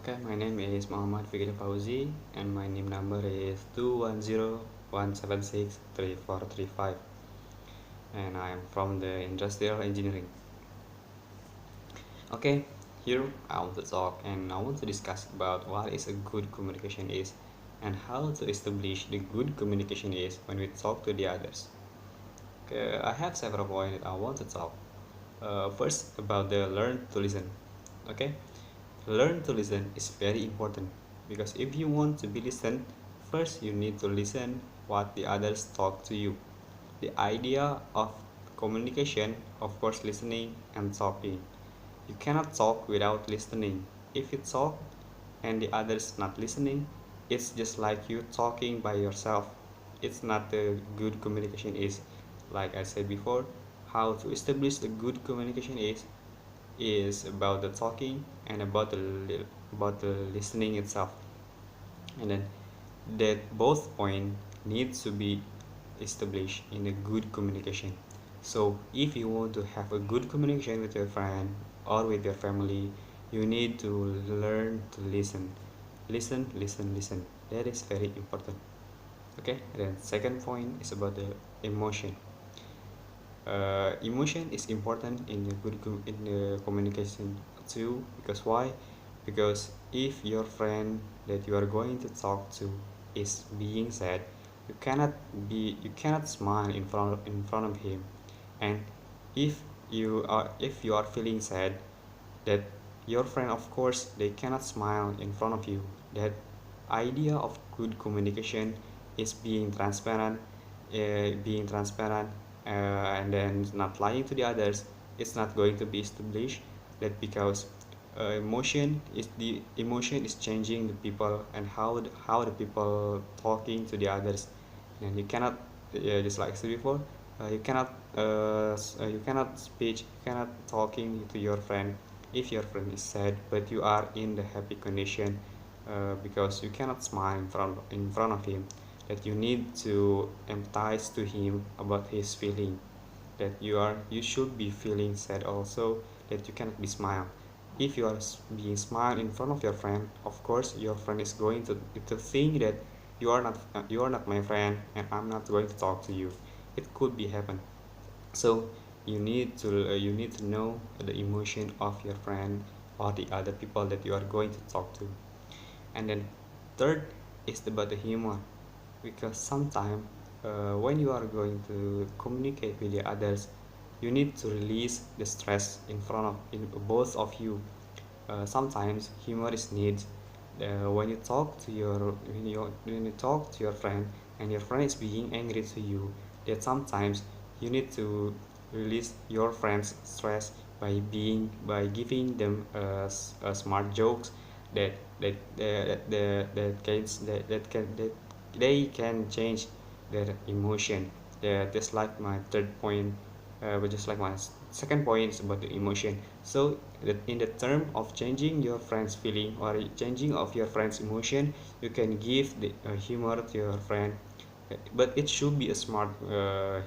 Okay, my name is Mochamad Fikri Fauzi and my NIM number is 21017634335 and I am from the Industrial Engineering. Okay, here I want to talk and I want to discuss about what is a good communication is and how to establish the good communication is when we talk to the others. Okay, I have several points that I want to talk. First, about the learn to listen. Okay, learn to listen is very important because if you want to be listened, first you need to listen what the others talk to you. The idea of communication, of course, listening and talking. You cannot talk without listening. If you talk and the others not listening, it's just like you talking by yourself. It's not a good communication is. Like I said before, how to establish the good communication is about the talking and about the listening itself, and then that both point needs to be established in a good communication. So if you want to have a good communication with your friend or with your family, you need to learn to listen. That is very important. Okay, then second point is about the emotion. Emotion is important in the in the communication too, because why? Because if your friend that you are going to talk to is being sad, you cannot smile in front of him. And if you are feeling sad, that your friend, of course, they cannot smile in front of you. That idea of good communication is being transparent, and then not lying to the others. It's not going to be established. That because emotion is changing the people and how the people talking to the others. And you cannot, just like I said before, you cannot speak, you cannot talking to your friend if your friend is sad but you are in the happy condition, because you cannot smile in front of him. That you need to empathize to him about his feeling, that you should be feeling sad also, that you cannot be smile. If you are being smile in front of your friend, of course your friend is going to think that you are not my friend and I'm not going to talk to you. It could be happen. So you need to know the emotion of your friend or the other people that you are going to talk to. And then third is about the humor, because sometimes, when you are going to communicate with the others, you need to release the stress in both of you. Sometimes humor is needed, when you talk to your friend and your friend is being angry to you. That sometimes you need to release your friend's stress by giving them smart jokes that they can change their emotion. Just like my third point, but just like my second point is about the emotion. So that in the term of changing your friend's feeling or changing of your friend's emotion, you can give the humor to your friend. But it should be a smart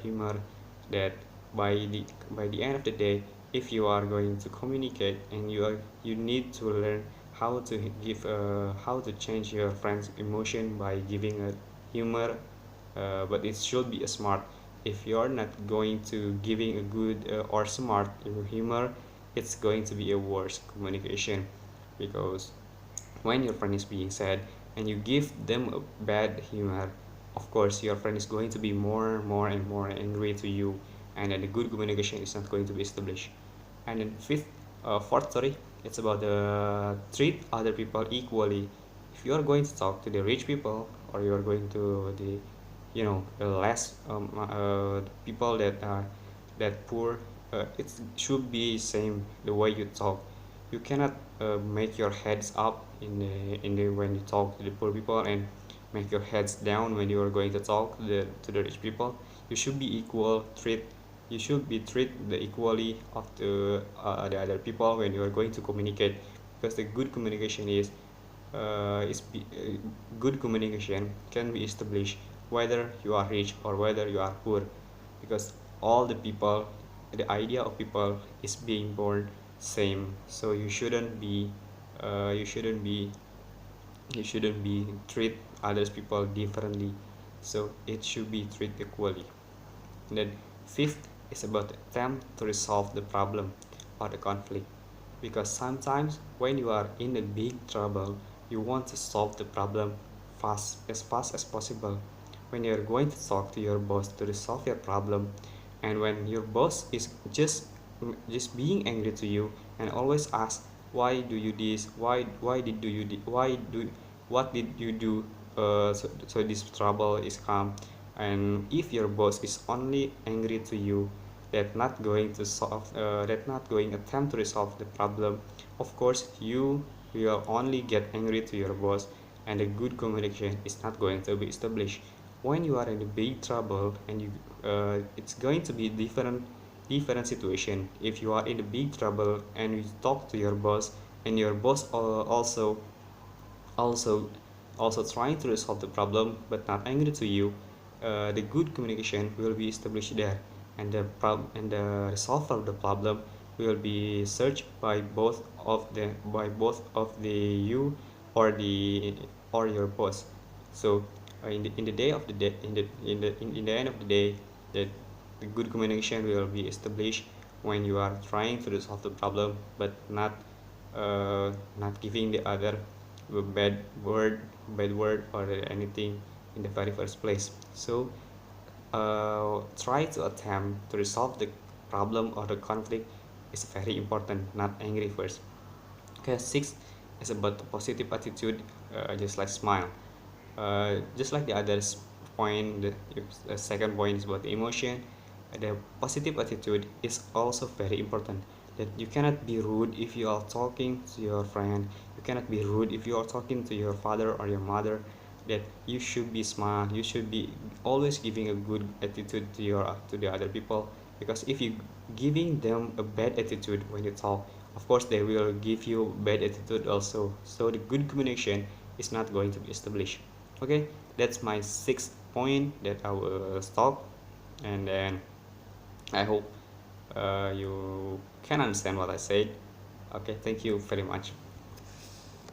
humor, that by the by the end of the day, if you are going to communicate and you need to learn how to change your friend's emotion by giving a humor, but it should be a smart. If you're not going to giving a good or smart humor, it's going to be a worse communication. Because when your friend is being sad and you give them a bad humor, of course your friend is going to be more and more angry to you, and then the good communication is not going to be established. And then fourth, sorry, it's about the treat other people equally. If you are going to talk to the rich people, or you are going to the less people that poor, it should be same the way you talk. You cannot make your heads up in the when you talk to the poor people, and make your heads down when you are going to talk to the rich people. You should be equal treat. You should be treat the equally of the other people when you are going to communicate, because the good communication good communication can be established whether you are rich or whether you are poor, because all the people, the idea of people is being born same. So you shouldn't be you shouldn't be treat others people differently, so it should be treated equally. And then fifth is about the attempt to resolve the problem or the conflict, because sometimes when you are in a big trouble, you want to solve the problem fast as possible. When you're going to talk to your boss to resolve your problem, and when your boss is just being angry to you and always ask, why do you this, why did do you why do what did you do, so this trouble is come. And if your boss is only angry to you, that not going to solve that not going attempt to resolve the problem, of course you will only get angry to your boss, and a good communication is not going to be established. When you are in a big trouble, and you it's going to be different situation. If you are in a big trouble and you talk to your boss, and your boss also also trying to resolve the problem but not angry to you, the good communication will be established there, and the resolver of the problem will be searched by both of the you or the or your boss. So in the day of the day in the end of the day, that the good communication will be established when you are trying to resolve the problem, but not giving the other a bad word or anything in the very first place. So try to attempt to resolve the problem or the conflict is very important, not angry first. Okay, six is about the positive attitude, just like smile. Just like the others point, the second point is about the emotion. The positive attitude is also very important. That you cannot be rude if you are talking to your friend. You cannot be rude if you are talking to your father or your mother. That you should be smart. You should be always giving a good attitude to the other people. Because if you giving them a bad attitude when you talk, of course they will give you bad attitude also. So the good communication is not going to be established. Okay, that's my sixth point that I will stop. And then I hope you can understand what I said. Okay, thank you very much.